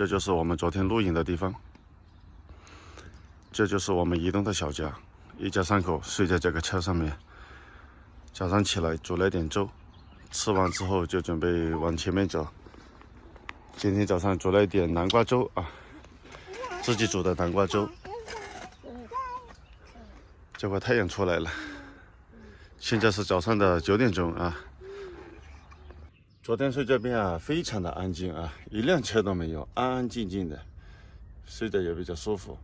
这就是我们昨天露营的地方，这就是我们移动的小家，一家三口睡在这个车上面。早上起来煮了点粥，吃完之后就准备往前面走。今天早上煮了一点南瓜粥啊，自己煮的南瓜粥。这会太阳出来了，现在是早上的9点钟啊。昨天睡这边啊，非常的安静啊，一辆车都没有，安安静静的，睡得也比较舒服。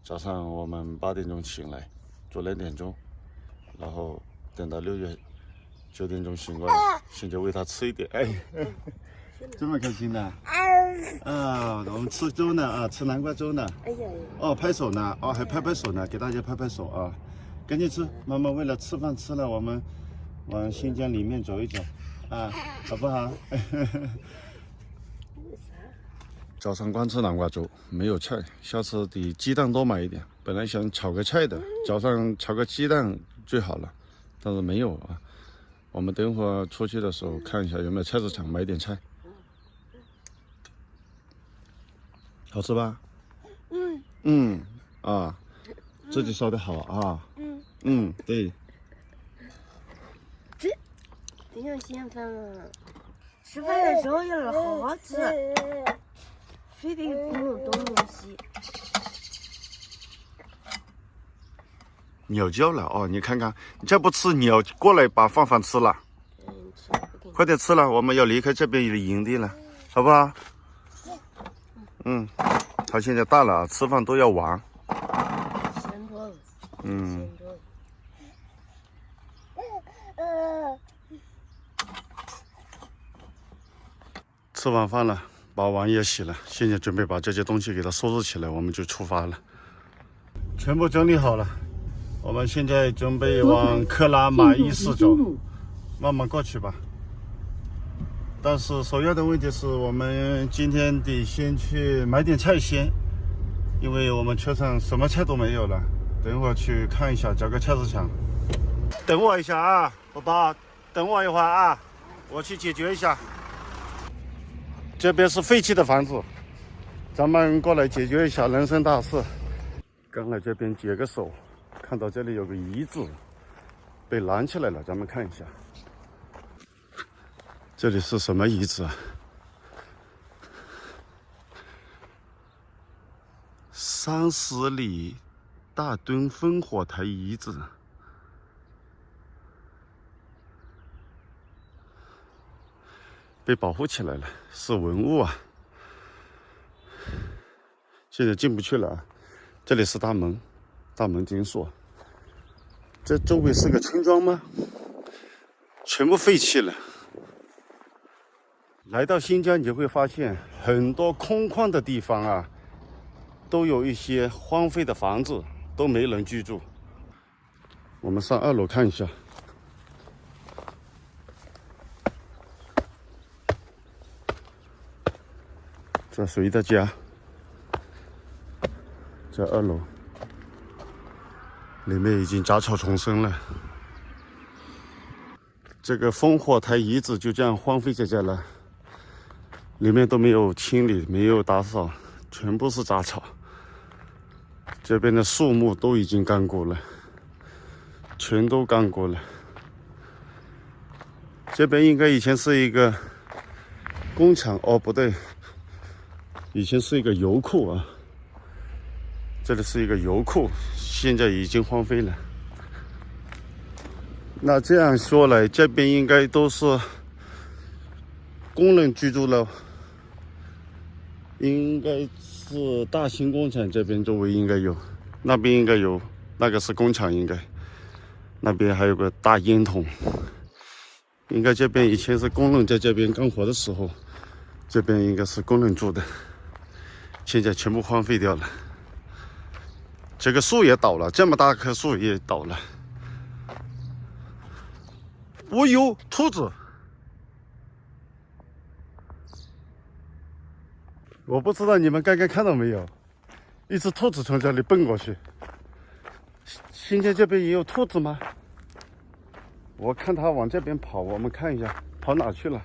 早上我们8点钟醒来，做2点钟，然后等到6月9点钟醒过来，现在喂它吃一点。哎，这么开心呢？啊，我们吃粥呢啊，吃南瓜粥呢。哎呀，哦，拍手呢，哦，还拍拍手呢，给大家拍拍手啊！赶紧吃，妈妈为了吃饭吃了，我们往新疆里面走一走。啊，好不好？早上光吃南瓜粥，没有菜，下次得鸡蛋多买一点。本来想炒个菜的，早上炒个鸡蛋最好了，但是没有啊。我们等会儿出去的时候看一下有没有菜市场买点菜。好吃吧？啊，自己烧的好啊。对。挺有兴奋了，吃饭的时候要好好吃，非得不能东东西。鸟叫了哦，你看看，你再不吃，鸟过来把饭吃了。快点吃了，我们要离开这边的营地了，好不好？它现在大了，吃饭都要玩。吃完饭了，把碗也洗了，现在准备把这些东西给它收拾起来，我们就出发了。全部整理好了，我们现在准备往克拉玛依市走，慢慢过去吧。但是首要的问题是我们今天得先去买点菜先，因为我们车上什么菜都没有了。等会儿去看一下，找个菜市场。等我一下啊，宝宝，等我一会儿啊，我去解决一下。这边是废弃的房子，咱们过来解决一下人生大事。刚来这边解个手，看到这里有个遗址被拦起来了，咱们看一下，这里是什么遗址啊？30里大墩烽火台遗址。被保护起来了，是文物啊！现在进不去了啊！这里是大门，大门紧锁。这周围是个村庄吗？全部废弃了。来到新疆，你会发现很多空旷的地方啊，都有一些荒废的房子，都没人居住。我们上2楼看一下。这谁的家？在2楼，里面已经杂草丛生了。这个烽火台遗址就这样荒废在这了，里面都没有清理，没有打扫，全部是杂草。这边的树木都已经干枯了，全都干枯了。这边应该以前是一个工厂，哦，不对。以前是一个油库啊，这里是一个油库，现在已经荒废了。那这样说来，这边应该都是工人居住了，应该是大型工厂这边周围应该有，那边应该有，那个是工厂应该，那边还有个大烟筒，应该这边以前是工人在这边干活的时候，这边应该是工人住的。现在全部荒废掉了，这个树也倒了，这么大棵树也倒了。哦呦，兔子！我不知道你们刚刚看到没有，一只兔子从这里蹦过去。新疆这边也有兔子吗？我看它往这边跑，我们看一下跑哪去了。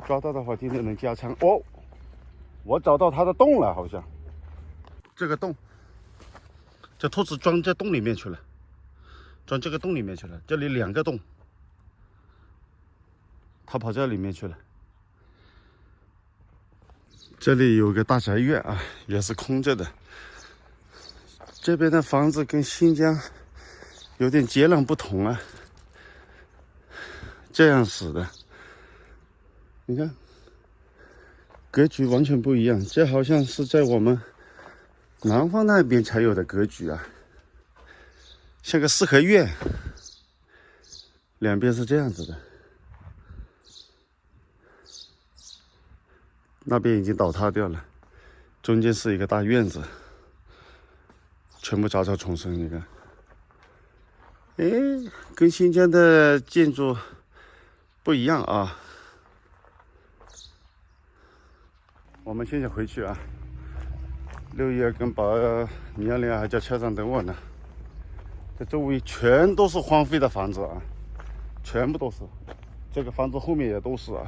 抓到的话，今天能加餐哦。我找到它的洞了，好像这个洞，这兔子钻这洞里面去了，钻这个洞里面去了。这里2个洞，它跑这里面去了。这里有个大宅院啊，也是空着的。这边的房子跟新疆有点截然不同啊，这样式的，你看。格局完全不一样，这好像是在我们南方那边才有的格局啊，像个四合院，两边是这样子的，那边已经倒塌掉了，中间是一个大院子，全部杂草丛生，你看，哎，跟新疆的建筑不一样啊。我们现在回去啊，6月跟苗莲还在车上等我呢。这周围全都是荒废的房子啊，全部都是。这个房子后面也都是啊。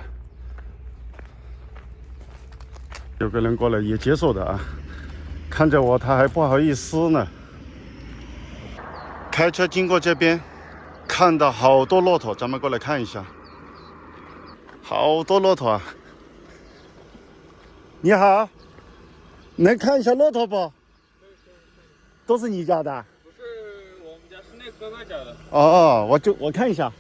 有个人过来也解锁的啊，看着我他还不好意思呢。开车经过这边，看到好多骆驼，咱们过来看一下。好多骆驼啊！你好，能看一下骆驼不？都是你家的？不是我们家，是那哥哥家的。哦，我看一下。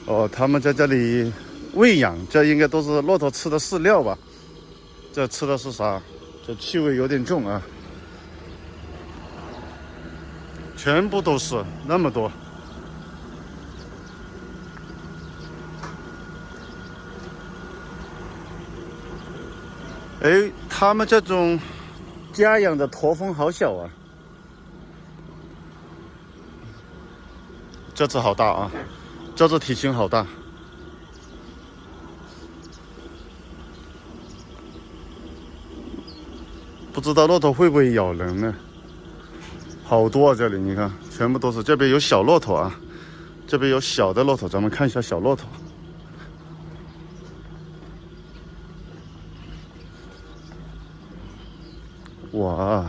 哦，他们在这里喂养，这应该都是骆驼吃的饲料吧？这吃的是啥？这气味有点重啊。全部都是那么多。哎，他们这种家养的驼峰好小啊，这只好大啊，这只体型好大。不知道骆驼会不会咬人呢？好多啊，这里你看，全部都是。这边有小骆驼啊，这边有小的骆驼，咱们看一下小骆驼。哇，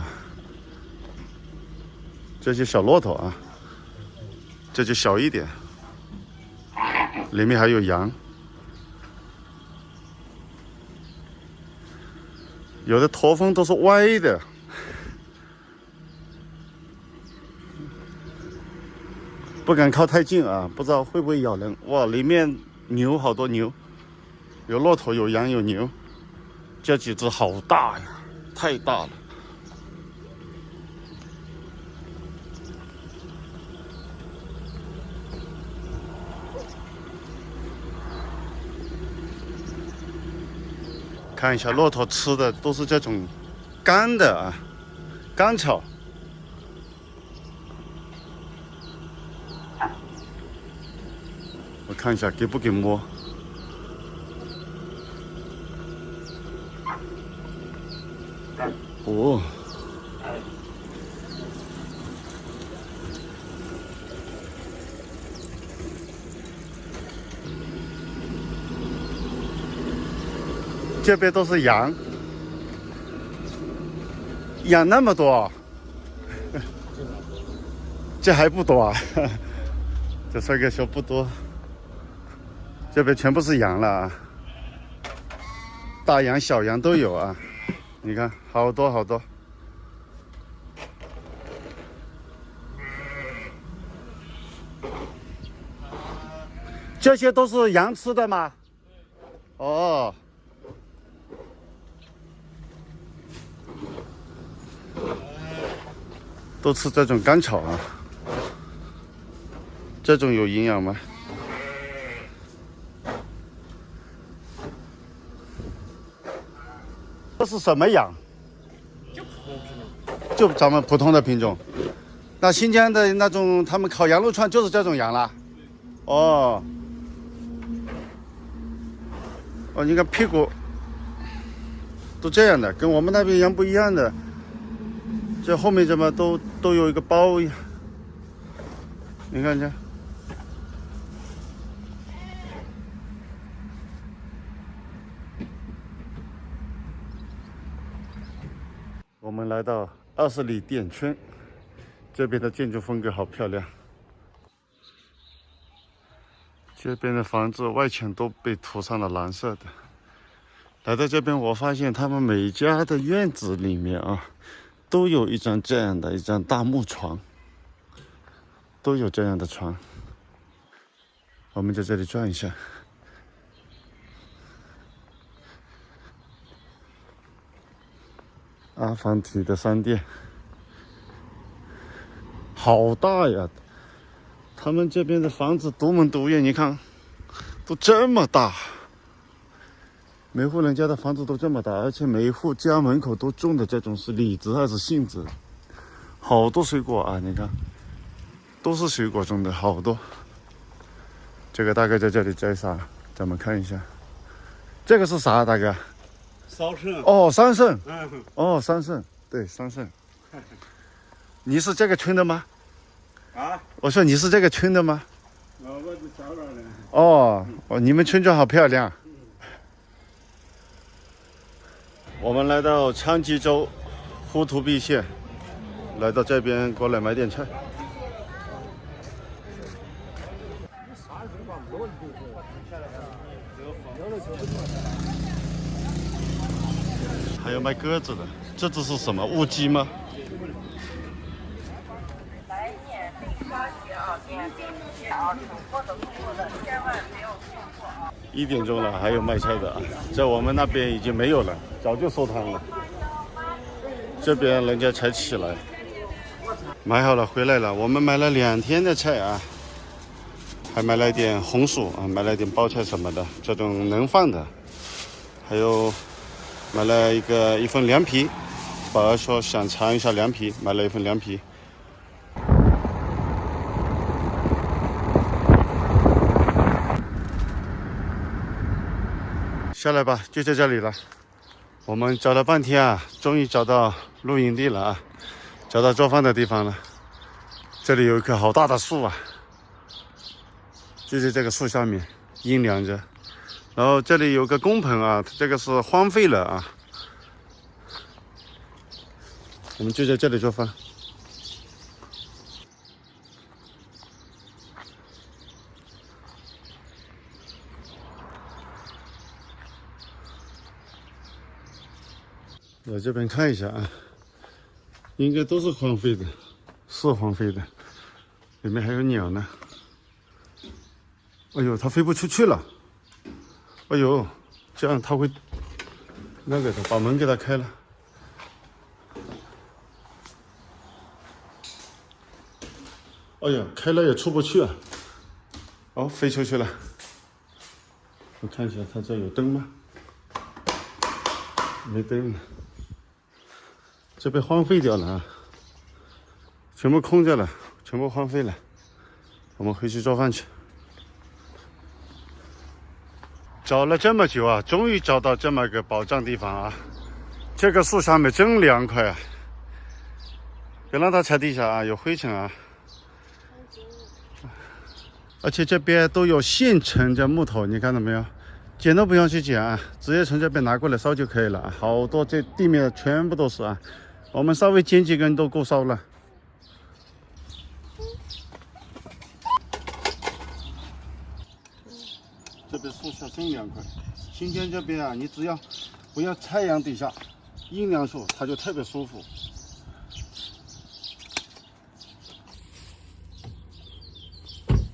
这些小骆驼啊，这就小一点，里面还有羊，有的驼峰都是歪的，不敢靠太近啊，不知道会不会咬人。哇，里面牛好多牛，有骆驼，有羊，有牛，这几只好大呀，太大了。看一下，骆驼吃的都是这种干的啊，干草。我看一下给不给摸。哦，这边都是羊，养那么多，这还不多啊？这帅哥说不多，这边全部是羊了啊，大羊、小羊都有啊，你看好多好多。这些都是羊吃的吗？哦。都吃这种干草啊，这种有营养吗？这是什么羊？就咱们普通的品种。那新疆的那种，他们烤羊肉串就是这种羊啦。哦，哦，你看屁股都这样的，跟我们那边羊不一样的。这后面怎么都有一个包一样？你看这，我们来到20里店圈，这边的建筑风格好漂亮。这边的房子外墙都被涂上了蓝色的。来到这边，我发现他们每家的院子里面啊，都有一张这样的一张大木床，都有这样的床。我们在这里转一下。阿凡提的商店好大呀！他们这边的房子独门独院，你看，都这么大。每户人家的房子都这么大，而且每一户家门口都种的这种是李子还是杏子，好多水果啊！你看，都是水果种的好多。这个大概在这里摘啥？咱们看一下，这个是啥，大哥？桑葚。哦，桑葚。嗯。哦，桑葚，对，桑葚。你是这个村的吗？啊？我说你是这个村的吗？我是小岛的。哦，你们村庄好漂亮。我们来到昌吉州呼图壁县，来到这边过来买点菜。还有卖鸽子的，这只是什么乌鸡吗？来免费刷鞋啊，免费体验啊，主播的工作的千万不要错过啊！1点钟了，还有卖菜的啊，在我们那边已经没有了，早就收摊了。这边人家才起来，买好了回来了。我们买了2天的菜啊，还买了点红薯啊，买了点包菜什么的，这种能放的，还有买了一份凉皮，宝儿说想尝一下凉皮，买了一份凉皮。下来吧，就在这里了。我们找了半天啊，终于找到露营地了啊，找到做饭的地方了。这里有一棵好大的树啊，就在这个树下面阴凉着。然后这里有个工棚啊，这个是荒废了啊。我们就在这里做饭。来这边看一下啊，应该都是荒废的，是荒废的，里面还有鸟呢。哎呦，它飞不出去了。哎呦，这样它会那个的，把门给它开了。哎呀，开了也出不去啊。哦，飞出去了。我看一下，它这有灯吗？没灯了。这被荒废掉了啊，全部空着了，全部荒废了。我们回去做饭去。找了这么久啊，终于找到这么个宝藏地方啊！这个树下面真凉快啊！别让它踩地下啊，有灰尘啊。而且这边都有现成的木头，你看到没有？捡都不用去捡啊，直接从这边拿过来烧就可以了。好多这地面全部都是啊，我们稍微捡几根都够烧了。这边树下真凉快，今天这边啊，你只要不要太阳底下，阴凉处它就特别舒服。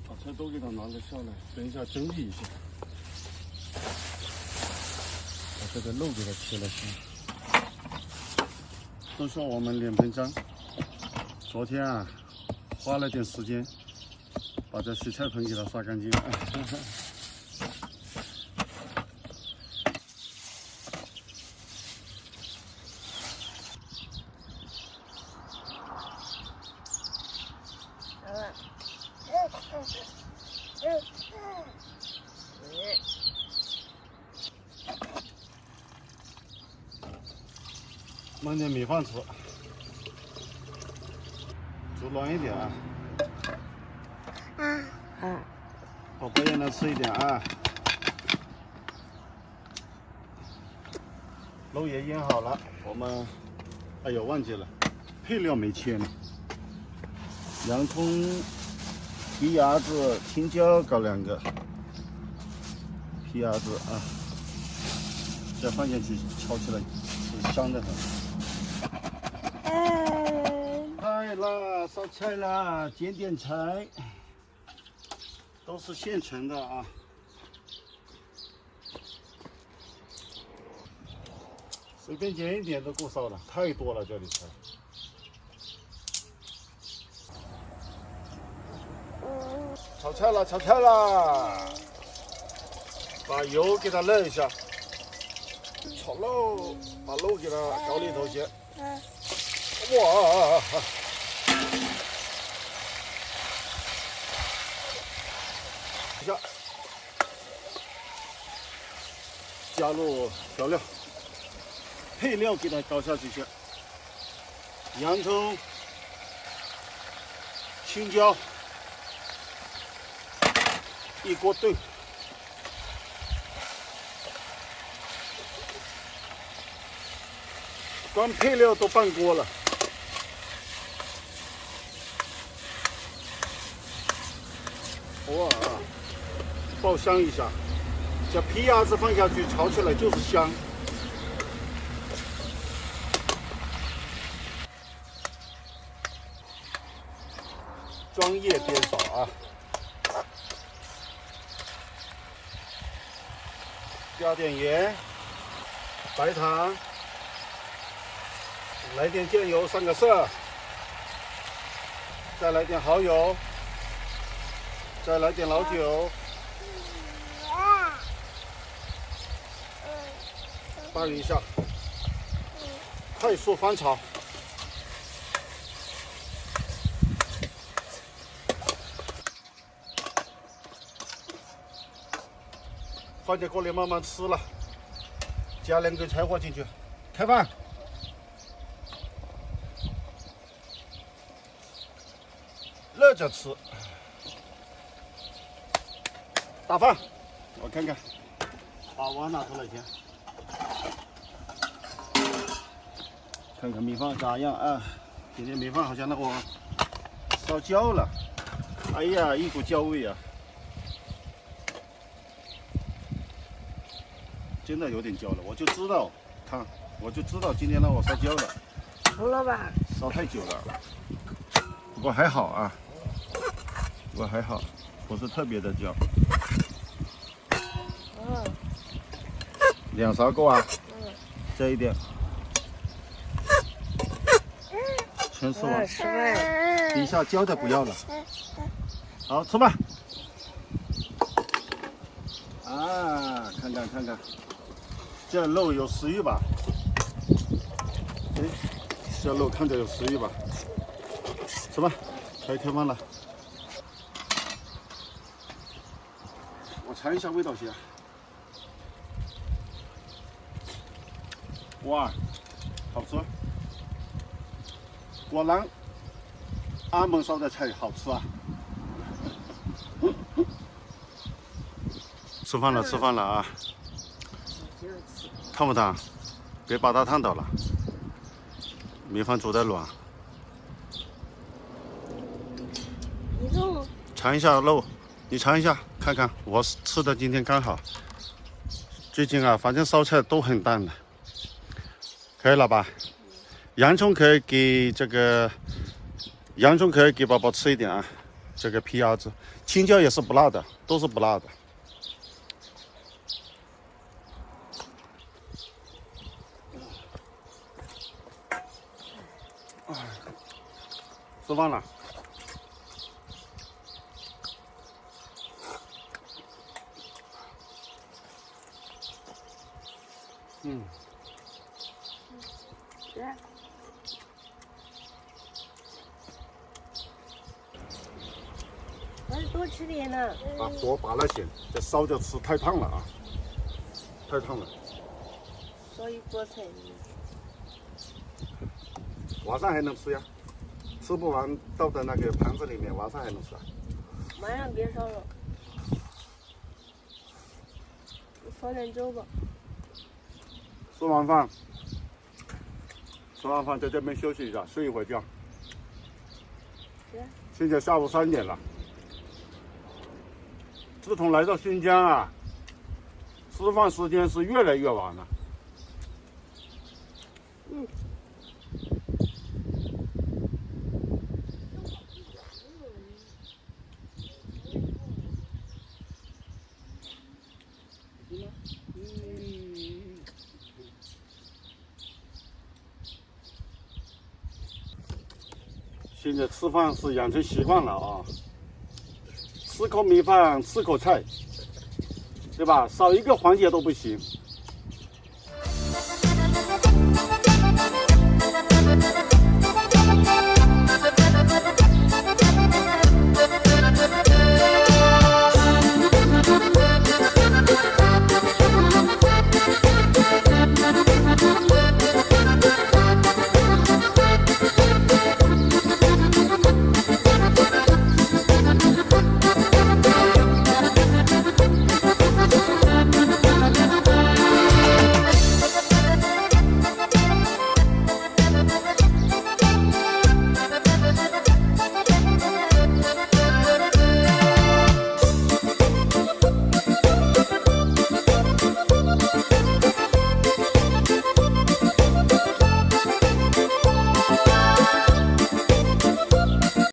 把菜都给它拿了下来，等一下整理一下。把这个肉给它切了先。都说我们脸盆脏，昨天啊花了点时间把这洗菜盆给它刷干净。焖点米饭吃，煮软一点啊。宝贝也能吃一点啊。肉也腌好了，我们哎呦，忘记了，配料没切呢。洋葱、皮芽子、青椒搞2个，皮芽子啊，再放进去炒起来是香的很。菜了，烧菜了，捡点菜，都是现成的啊。随便捡一点都够烧了，太多了这里菜。炒菜了，炒菜了，把油给它热一下，炒肉，把肉给它搞里头先。哇！一下，加入调料。配料给它搞下去先，洋葱、青椒，一锅炖。光配料都半锅了。哇，爆香一下，这皮芽子放下去炒起来就是香。专业颠勺啊！加点盐、白糖，来点酱油上个色，再来点蚝油，再来点老酒，拌一下，快速翻炒。放在锅里慢慢吃了，加2根柴火进去，开饭。热着吃。打饭，我看看，把碗拿出来先，看看米饭咋样啊？今天米饭好像那个烧焦了，哎呀，一股焦味啊！真的有点焦了，我就知道，看，我就知道今天让我烧焦了。熟了吧？烧太久了，不过还好啊，不过还好，不是特别的焦。2勺够啊？这一点。全吃完。吃饭。底下焦的不要了。好，吃吧。啊，看看看看，这肉有食欲吧？哎，这肉看着有食欲吧？吃吧，可以开饭了。我尝一下味道先。哇，好吃！果然，阿门烧的菜好吃啊！吃饭了，吃饭了啊！烫不烫？别把它烫到了。米饭煮的软。尝一下肉，你尝一下看看。我吃的今天刚好。最近啊，反正烧菜都很淡的。可以了吧？洋葱可以给这个，洋葱可以给宝宝吃一点啊。这个皮芽子，青椒也是不辣的，都是不辣的。吃饭了。还是多吃点呢。把火拔了先，这烧着吃太烫了啊！太烫了。烧一锅菜。晚上还能吃呀，吃不完倒在那个盘子里面，晚上还能吃啊。晚上别烧了，烧点粥吧。吃完饭吃完饭在这边休息一下，睡一会儿觉。现在下午3点了。自从来到新疆啊，吃饭时间是越来越晚了。现在吃饭是养成习惯了啊，吃口米饭，吃口菜，对吧？少一个环节都不行。